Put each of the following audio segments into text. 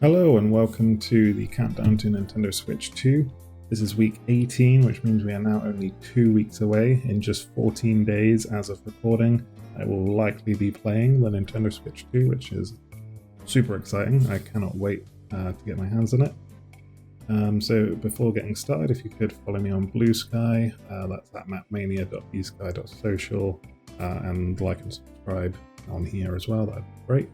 Hello and welcome to the countdown to Nintendo Switch 2. This is week 18, which means we are now only 2 weeks away. In just 14 days as of recording, I will likely be playing the Nintendo Switch 2, which is super exciting. I cannot wait to get my hands on it. So before getting started, if you could follow me on Blue Sky, that's at mapmania.bsky.social, and like and subscribe on here as well, that'd be great.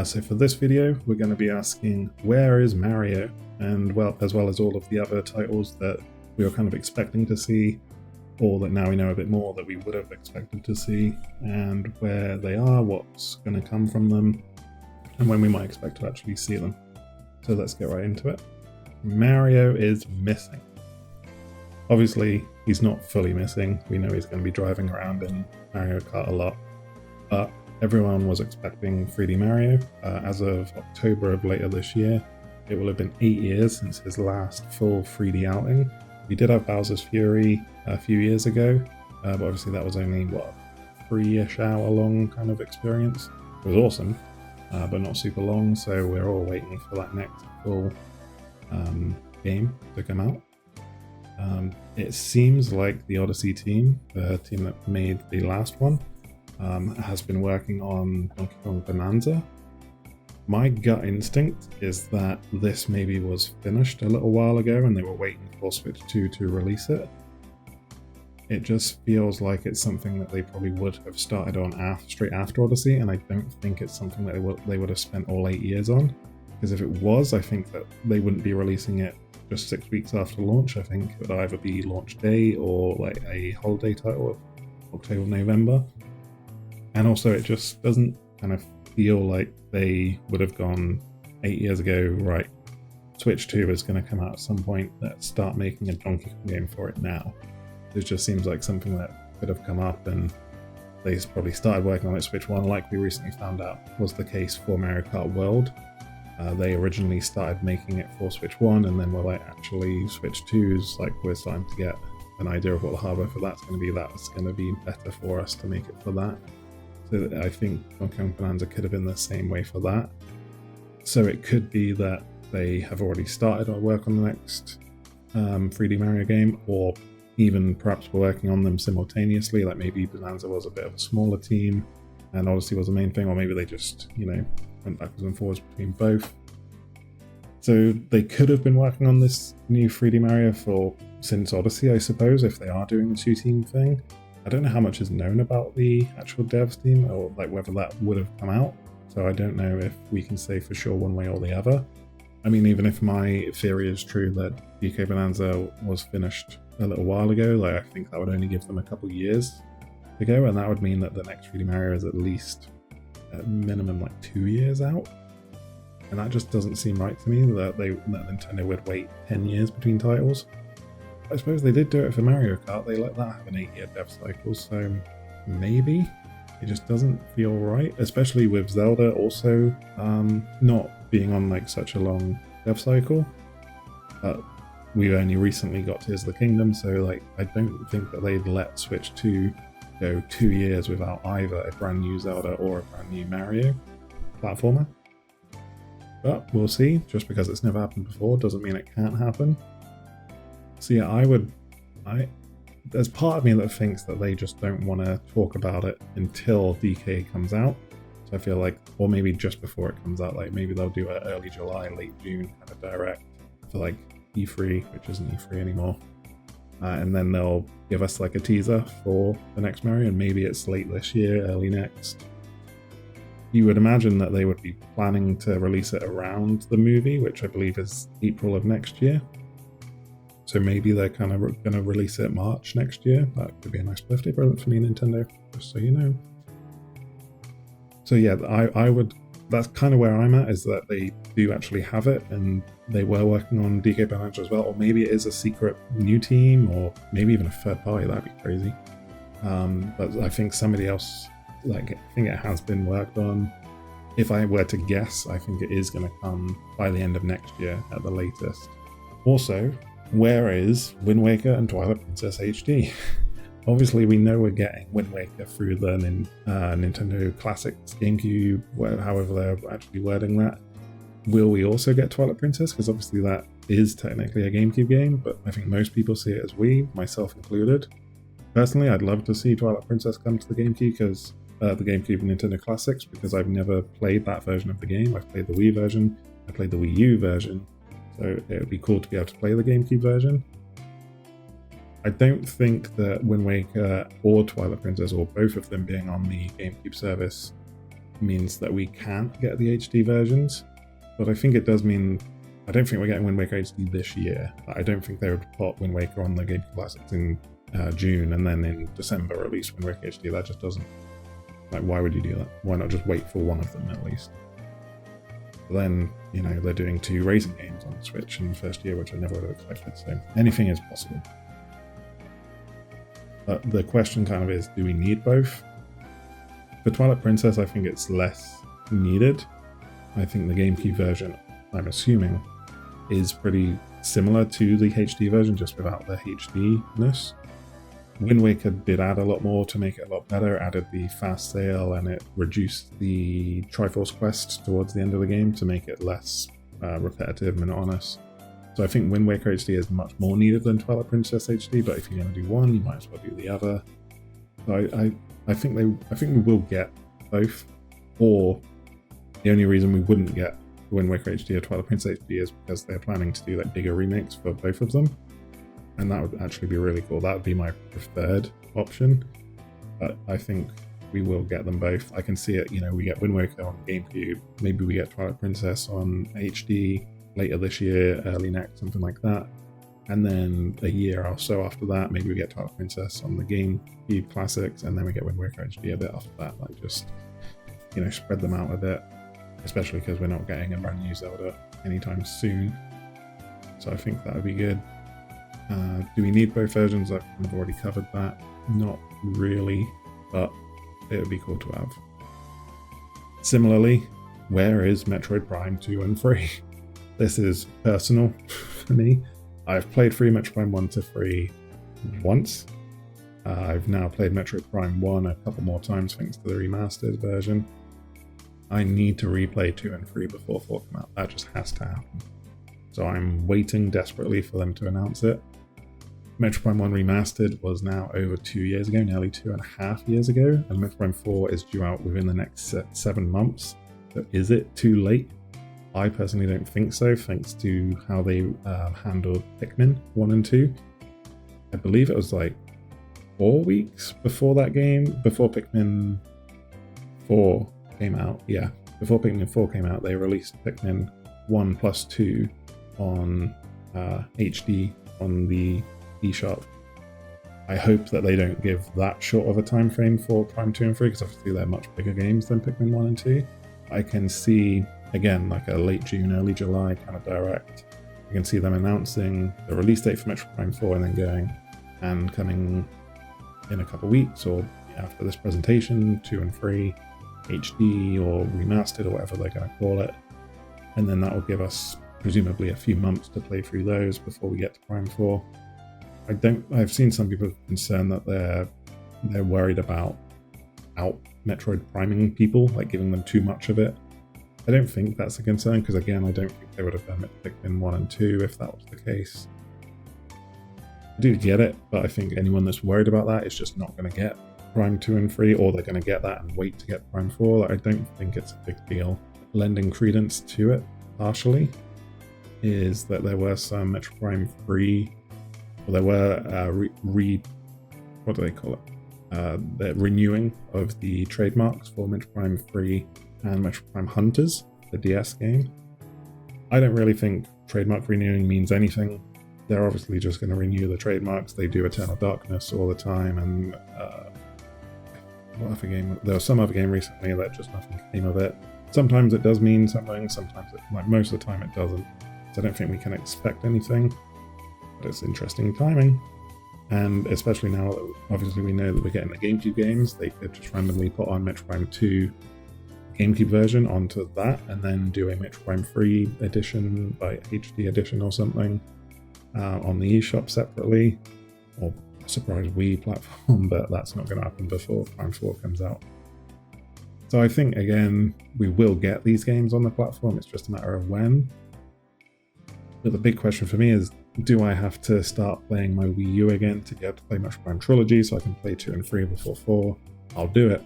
So for this video, we're going to be asking, where is Mario? And as well as all of the other titles that we were kind of expecting to see, or that now we know a bit more that we would have expected to see, and where they are, what's going to come from them, and when we might expect to actually see them. So let's get right into it. Mario is missing. Obviously, he's not fully missing. We know he's going to be driving around in Mario Kart a lot, but everyone was expecting 3D Mario. As of October of later this year, it will have been 8 years since his last full 3D outing. We did have Bowser's Fury a few years ago, but obviously that was only, 3-ish hour long kind of experience. It was awesome, but not super long, so we're all waiting for that next full game to come out. It seems like the Odyssey team, the team that made the last one, has been working on Donkey Kong Bonanza. My gut instinct is that this maybe was finished a little while ago and they were waiting for Switch 2 to release it. It just feels like it's something that they probably would have started on straight after Odyssey, and I don't think it's something that they would have spent all 8 years on. Because if it was, I think that they wouldn't be releasing it just 6 weeks after launch. I think it would either be launch day or like a holiday title of October, November. And also it just doesn't kind of feel like they would have gone 8 years ago, right, Switch 2 is going to come out at some point, let's start making a Donkey Kong game for it now. It just seems like something that could have come up and they probably started working on it Switch 1, like we recently found out was the case for Mario Kart World. They originally started making it for Switch 1 and then were like, actually Switch 2's like, we're starting to get an idea of what the hardware for that's going to be. That's going to be better for us to make it for that. So I think Donkey Kong Bonanza could have been the same way for that. So it could be that they have already started our work on the next 3D Mario game, or even perhaps we're working on them simultaneously, like maybe Bonanza was a bit of a smaller team and Odyssey was the main thing, or maybe they just, went backwards and forwards between both. So they could have been working on this new 3D Mario since Odyssey, I suppose, if they are doing the two-team thing. I don't know how much is known about the actual devs team, or like whether that would have come out. So I don't know if we can say for sure one way or the other. I mean, even if my theory is true that DK Bonanza was finished a little while ago, like I think that would only give them a couple years to go, and that would mean that the next 3D Mario is at least at minimum like 2 years out. And that just doesn't seem right to me that Nintendo would wait 10 years between titles. I suppose they did do it for Mario Kart, they let that have an 8-year dev cycle, so maybe it just doesn't feel right, especially with Zelda also not being on like such a long dev cycle. But we've only recently got Tears of the Kingdom, so like I don't think that they'd let Switch 2 go 2 years without either a brand new Zelda or a brand new Mario platformer. But we'll see, just because it's never happened before doesn't mean it can't happen. So yeah, there's part of me that thinks that they just don't want to talk about it until DK comes out. So I feel like, or maybe just before it comes out, like maybe they'll do an early July, late June kind of direct for like E3, which isn't E3 anymore. And then they'll give us like a teaser for the next Mario, and maybe it's late this year, early next. You would imagine that they would be planning to release it around the movie, which I believe is April of next year. So maybe they're kind of going to release it March next year. That could be a nice birthday present for me, Nintendo, just so you know. So yeah, I would. That's kind of where I'm at, is that they do actually have it, and they were working on DK Bonanza as well, or maybe it is a secret new team, or maybe even a third party. That'd be crazy. But I think somebody else, I think it has been worked on. If I were to guess, I think it is going to come by the end of next year at the latest. Also, where is Wind Waker and Twilight Princess HD? Obviously, we know we're getting Wind Waker through the Nintendo Classics GameCube, however they're actually wording that. will we also get Twilight Princess? Because obviously that is technically a GameCube game, but I think most people see it as Wii, myself included. Personally, I'd love to see Twilight Princess come to the GameCube because the GameCube Nintendo Classics, because I've never played that version of the game. I've played the Wii version, I played the Wii U version, so it would be cool to be able to play the GameCube version. I don't think that Wind Waker or Twilight Princess, or both of them being on the GameCube service, means that we can't get the HD versions, but I think it does mean I don't think we're getting Wind Waker HD this year. I don't think they would put Wind Waker on the GameCube Classics in June and then in December release Wind Waker HD. That just doesn't, like, why would you do that? Why not just wait for one of them at least? But then, you know, they're doing 2 racing games on Switch in the first year, which I never would have expected, so anything is possible. But the question kind of is, do we need both? For Twilight Princess, I think it's less needed. I think the GameCube version, I'm assuming, is pretty similar to the HD version, just without the HD-ness. Wind Waker did add a lot more to make it a lot better. It added the fast sail, and it reduced the Triforce quest towards the end of the game to make it less repetitive, monotonous. So I think Wind Waker HD is much more needed than Twilight Princess HD, but if you're going to do one, you might as well do the other. So I think we will get both, or the only reason we wouldn't get Wind Waker HD or Twilight Princess HD is because they're planning to do like bigger remakes for both of them, and that would actually be really cool. That would be my preferred option, but I think we will get them both. I can see it, you know, we get Wind Waker on GameCube, maybe we get Twilight Princess on HD later this year, early next, something like that. And then a year or so after that, maybe we get Twilight Princess on the GameCube Classics, and then we get Wind Waker HD a bit after that. Like, just, you know, spread them out a bit, especially because we're not getting a brand new Zelda anytime soon. So I think that would be good. Do we need both versions? I've already covered that. Not really, but it would be cool to have. Similarly, where is Metroid Prime 2 and 3? This is personal for me. I've played through Metroid Prime 1 to 3 once. I've now played Metroid Prime 1 a couple more times thanks to the remastered version. I need to replay 2 and 3 before 4 come out. That just has to happen. So I'm waiting desperately for them to announce it. Metroid Prime 1 Remastered was now over 2 years ago, nearly 2.5 years ago, and Metroid Prime 4 is due out within the next 7 months. So is it too late? I personally don't think so, thanks to how they handled Pikmin 1 and 2. I believe it was like 4 weeks before that game, before Pikmin 4 came out. Yeah, before Pikmin 4 came out, they released Pikmin 1 plus 2 on HD on the eShop. I hope that they don't give that short of a time frame for Prime 2 and 3, because obviously they're much bigger games than Pikmin 1 and 2. I can see, again, like a late June, early July kind of direct. I can see them announcing the release date for Metroid Prime 4 and then going and coming in a couple weeks, or after this presentation, 2 and 3 HD or remastered or whatever they're going to call it. And then that will give us presumably a few months to play through those before we get to Prime 4. I've seen some people concerned that they're worried about Metroid priming people, like giving them too much of it. I don't think that's a concern, because again, I don't think they would have done Pikmin 1 and 2 if that was the case. I do get it, but I think anyone that's worried about that is just not going to get Prime 2 and 3, or they're going to get that and wait to get Prime 4. I don't think it's a big deal. Lending credence to it, partially, is that there were some Metroid Prime 3, or there were what do they call it? The renewing of the trademarks for Metroid Prime 3 and Metroid Prime Hunters, the DS game. I don't really think trademark renewing means anything. They're obviously just going to renew the trademarks. They do Eternal Darkness all the time, and what other game? There was some other game recently that just nothing came of it. Sometimes it does mean something, sometimes like most of the time it doesn't. So I don't think we can expect anything, but it's interesting timing. And especially now that obviously we know that we're getting the GameCube games, they could just randomly put on Metroid Prime 2 GameCube version onto that, and then do a Metroid Prime 3 edition, like HD edition or something, on the eShop separately, or surprise Wii platform, but that's not going to happen before Prime 4 comes out. So I think, again, we will get these games on the platform. It's just a matter of when. But the big question for me is, do I have to start playing my Wii U again to get to play Metroid Prime Trilogy so I can play 2 and 3 before 4? I'll do it.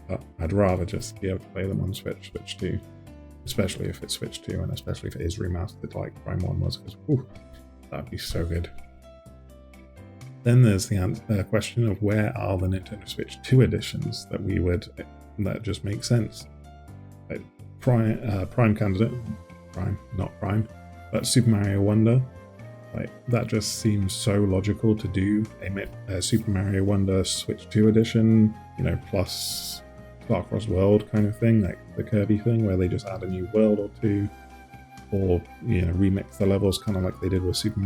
But I'd rather just be able to play them on Switch 2. Especially if it's Switch 2 and especially if it is remastered like Prime 1 was, because that'd be so good. Then there's the question of where are the Nintendo Switch 2 editions that just make sense. Like Prime candidate, not Prime, but Super Mario Wonder. Like that just seems so logical to do a Super Mario Wonder Switch 2 edition, plus Star-Crossed World kind of thing, like the Kirby thing, where they just add a new world or two, or remix the levels, kind of like they did with Super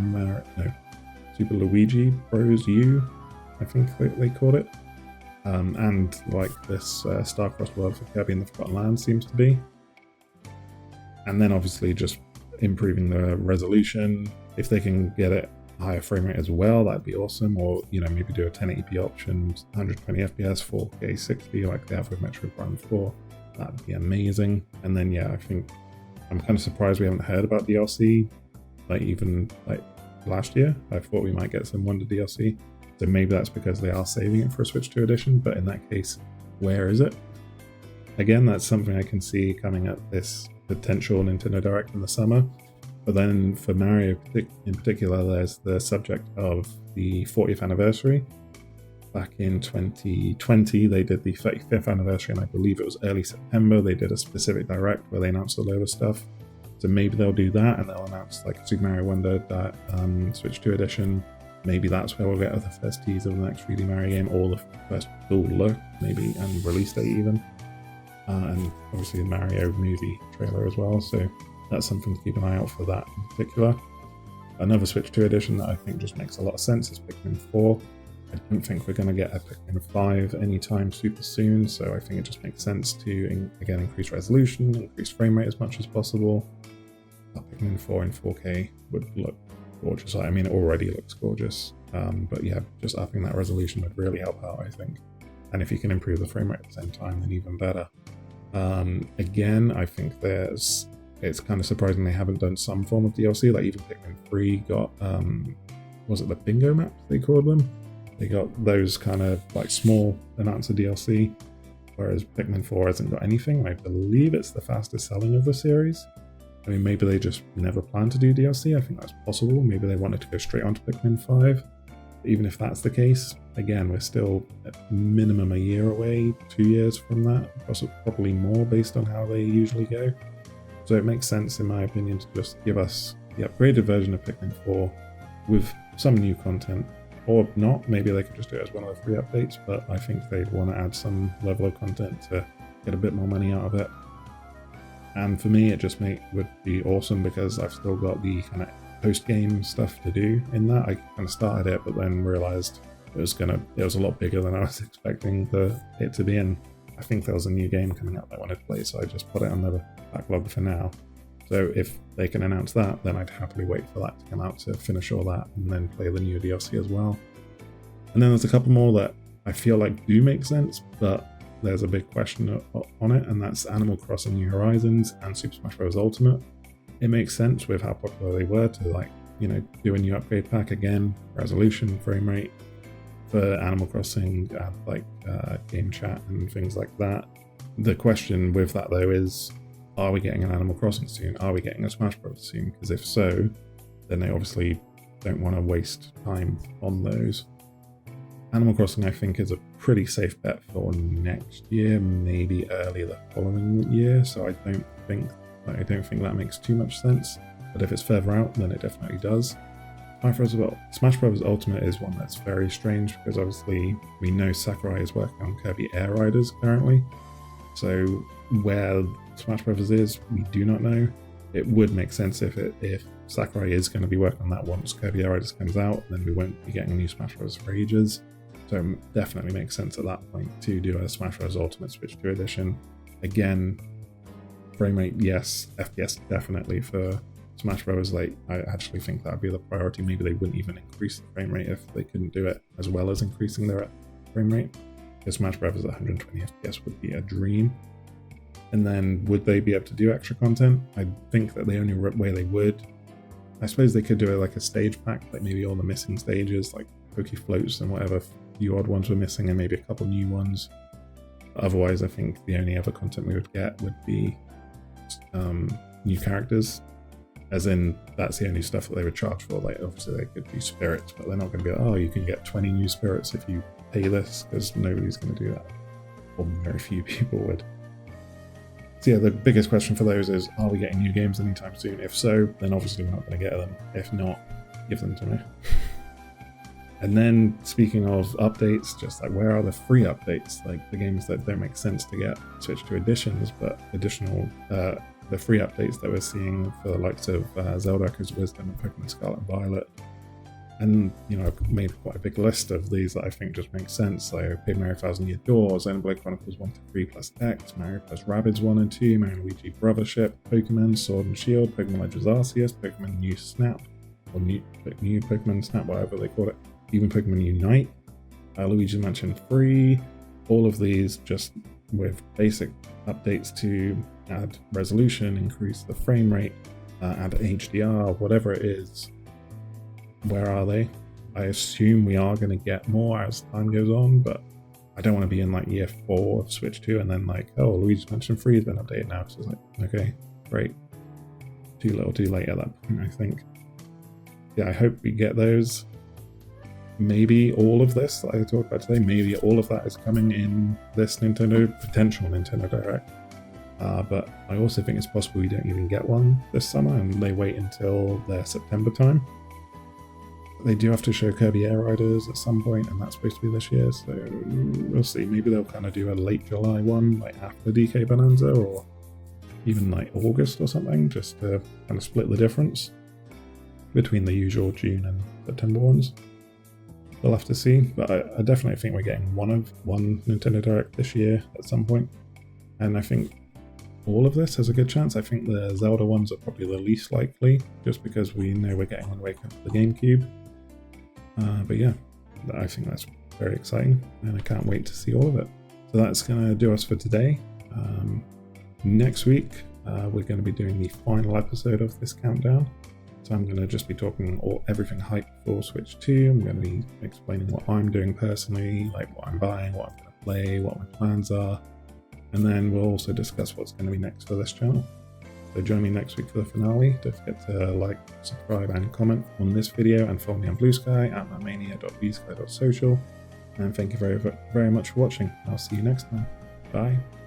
Luigi Bros. U, I think they called it, and like this Star-Crossed World for Kirby and the Forgotten Land seems to be. And then obviously just improving the resolution. If they can get it higher frame rate as well, that'd be awesome. Or maybe do a 1080p option, 120 FPS, 4K 60 like they have with Metroid Prime 4. That'd be amazing. And then I think I'm kind of surprised we haven't heard about DLC even last year. I thought we might get some Wonder DLC, so maybe that's because they are saving it for a Switch 2 edition. But in that case, where is it? Again, that's something I can see coming at this potential Nintendo Direct in the summer. But then for Mario in particular, there's the subject of the 40th anniversary. Back in 2020, they did the 35th anniversary, and I believe it was early September. They did a specific direct where they announced a load of stuff. So maybe they'll do that, and they'll announce like Super Mario Wonder Switch 2 edition. Maybe that's where we'll get the first teaser of the next 3D Mario game, or the first full look, maybe, and release date even. And obviously the Mario movie trailer as well. So that's something to keep an eye out for that in particular. Another Switch 2 edition that I think just makes a lot of sense is Pikmin 4. I don't think we're going to get a Pikmin 5 anytime super soon, so I think it just makes sense to, again, increase resolution, increase frame rate as much as possible. Pikmin 4 in 4K would look gorgeous. I mean, it already looks gorgeous, but yeah, just upping that resolution would really help out, I think. And if you can improve the frame rate at the same time, then even better. Again, I think it's kind of surprising they haven't done some form of DLC, like even Pikmin 3 got, was it the bingo maps they called them? They got those kind of like small amounts of DLC, whereas Pikmin 4 hasn't got anything. I believe it's the fastest selling of the series. I mean, maybe they just never planned to do DLC. I think that's possible. Maybe they wanted to go straight onto Pikmin 5. Even if that's the case, again, we're still at minimum a year away, 2 years from that, probably more based on how they usually go. So it makes sense, in my opinion, to just give us the upgraded version of Pikmin 4 with some new content. Or not, maybe they could just do it as one of the free updates, but I think they'd want to add some level of content to get a bit more money out of it. And for me, it just would be awesome because I've still got the kind of post-game stuff to do in that. I kind of started it, but then realized it was a lot bigger than I was expecting it to be, and I think there was a new game coming out that I wanted to play, so I just put it on the backlog for now. So if they can announce that, then I'd happily wait for that to come out to finish all that and then play the new DLC as well. And then there's a couple more that I feel like do make sense, but there's a big question on it, and that's Animal Crossing New Horizons and Super Smash Bros. Ultimate. It makes sense with how popular they were to do a new upgrade pack again, resolution, frame rate for Animal Crossing, game chat and things like that. The question with that though is, are we getting an Animal Crossing soon? Are we getting a Smash Bros. Soon? Because if so, then they obviously don't want to waste time on those. Animal Crossing, I think, is a pretty safe bet for next year, maybe early the following year. So I don't think that makes too much sense. But if it's further out, then it definitely does. Smash Bros. Ultimate is one that's very strange because obviously we know Sakurai is working on Kirby Air Riders currently. So where Smash Bros. Is, we do not know. It would make sense if Sakurai is going to be working on that once Kirby Air Riders comes out, then we won't be getting a new Smash Bros. For ages. So it definitely makes sense at that point to do a Smash Bros. Ultimate Switch 2 edition. Again, frame rate, yes. FPS, definitely for Smash Bros. I actually think that would be the priority. Maybe they wouldn't even increase the frame rate if they couldn't do it as well as increasing their frame rate. if Smash Brothers at 120 FPS would be a dream. And then would they be able to do extra content? I think that the only way they would, I suppose they could do it like a stage pack, like maybe all the missing stages, like Poke Floats and whatever few odd ones were missing, and maybe a couple new ones. Otherwise, I think the only other content we would get would be new characters, as in that's the only stuff that they would charge for. Like obviously they could do spirits, but they're not going to be like, oh, you can get 20 new spirits if you pay this, because nobody's going to do that, or very few people would. So yeah, the biggest question for those is, are we getting new games anytime soon? If so, then obviously we're not going to get them. If not, give them to me. And then speaking of updates, just like where are the free updates? Like the games that don't make sense to get switched to editions, but additional, the free updates that we're seeing for the likes of Zelda Echoes of Wisdom and Pokemon Scarlet and Violet. And, you know, I've made quite a big list of these that I think just make sense. So Paper Mario Thousand Year Door, Xenoblade Chronicles 1-3 plus X, Mario plus Rabbids 1 and 2, Mario and Luigi Brothership, Pokemon Sword and Shield, Pokemon Legends Arceus, Pokemon New Snap, or new Pokemon Snap, whatever they call it, even Pokemon Unite, Luigi's Mansion 3, all of these just with basic updates to add resolution, increase the frame rate, add HDR, whatever it is. Where are they? I assume we are going to get more as time goes on, but I don't want to be in like year 4 of Switch 2 and then like, oh, Luigi's Mansion 3 has been updated now. So it's like, okay, great. Too little too late at that point, I think. Yeah, I hope we get those. Maybe all of this that I talked about today, maybe all of that is coming in this potential Nintendo Direct. But I also think it's possible we don't even get one this summer and they wait until their September time. They do have to show Kirby Air Riders at some point, and that's supposed to be this year, so we'll see. Maybe they'll kind of do a late July one, like after DK Bonanza, or even like August or something, just to kind of split the difference between the usual June and September ones. We'll have to see, but I definitely think we're getting one Nintendo Direct this year at some point, and I think all of this has a good chance. I think the Zelda ones are probably the least likely, just because we know we're getting Wind Waker for the GameCube. But yeah, I think that's very exciting, and I can't wait to see all of it. So that's going to do us for today. Next week, we're going to be doing the final episode of this countdown. So I'm going to just be talking everything hype for Switch 2. I'm going to be explaining what I'm doing personally, like what I'm buying, what I'm going to play, what my plans are. And then we'll also discuss what's going to be next for this channel. So join me next week for the finale. Don't forget to like, subscribe and comment on this video, and follow me on Blue Sky at mamania.bsky.social. And thank you very, very much for watching. I'll see you next time. Bye.